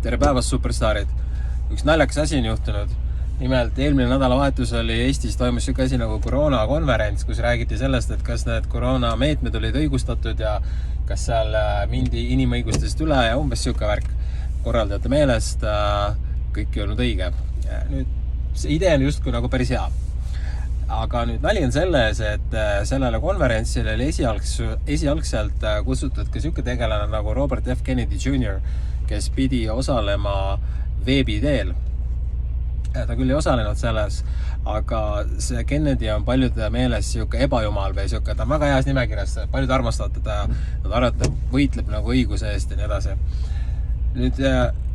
Tere päevast, superstaarid! Üks naljakas asi on juhtunud. Nimelt, eelmine nädalavahetus oli Eestis toimus siuke asi nagu koroonakonverents, kus räägiti sellest, et kas need koroonameetmed olid õigustatud ja kas seal mindi inimõigustest üle ja umbes siuke värk. Korraldajate meelest kõik ei olnud õige. Nüüd, see idee on justkui nagu päris hea. Aga nüüd nali on selles, et sellele konverentsile oli esialgselt kutsutud ka siuke tegelane nagu Robert F. Kennedy Jr., kes pidi osalema veebi teel. Ta küll ei osalenud selles, aga see Kennedy on paljude meeles siuke ebajumal või siuke, ta on väga heas nimekirjas, paljud armastavad teda ja nad arvavad, et ta võitleb nagu õiguse eest ja nii edasi. Nüüd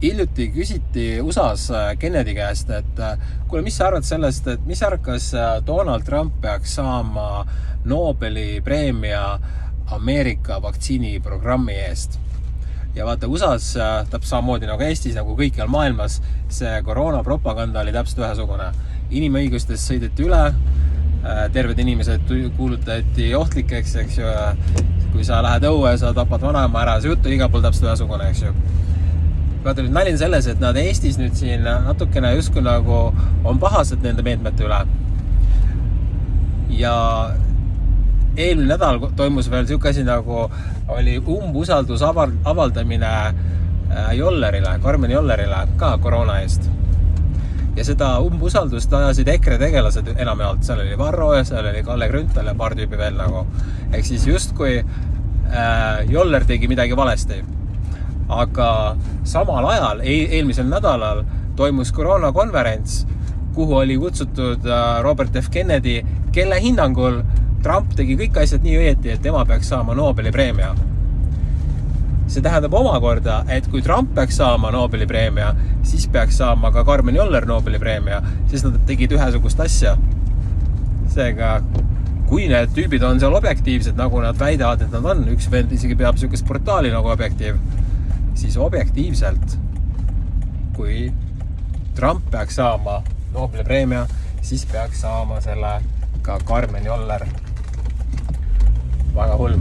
hiljuti küsiti USAs Kennedy käest, et kuule, mis sa arvad sellest, et mis arkas Donald Trump peaks saama Nobeli preemia Ameerika vaktsiiniprogrammi eest? Ja vaata, USAs täpselt samamoodi nagu Eestis, nagu kõikjal maailmas, see koroonapropaganda oli täpselt ühesugune. Inimõigustest sõideti üle, terved inimesed kuulutati ohtlikeks, eks ju, kui sa lähed õue, sa tapad vanaema ära, see jutt on igal pool täpselt ühesugune, eks ju. Vaata, nüüd nali on selles, et nad Eestis nüüd siin natukene justkui nagu on pahased nende meetmete üle. Ja eelmine nädal toimus veel siuke asi nagu oli umbusaldus avaldamine Jollerile, Karmen Jollerile ka koroona eest. Ja seda umbusaldust ajasid EKRE tegelased enamjaolt. Seal oli Varro ja seal oli Kalle Grünthal ja paar tüüpi veel nagu. Ehk siis justkui Joller tegi midagi valesti. Aga samal ajal, eelmisel nädalal toimus koroonakonverents, kuhu oli kutsutud Robert F. Kennedy, kelle hinnangul Trump tegi kõik asjad nii õieti, et tema peaks saama Nobeli preemia. See tähendab omakorda, et kui Trump peaks saama Nobeli preemia, siis peaks saama ka Karmen Joller Nobeli preemia, sest nad tegid ühesugust asja. Seega, kui need tüübid on seal objektiivsed, nagu nad väidavad, et nad on, üks vend isegi peab siukest portaali nagu objektiiv, siis objektiivselt, kui Trump peaks saama Nobeli preemia, siis peaks saama selle ka Karmen Joller. Väga hull.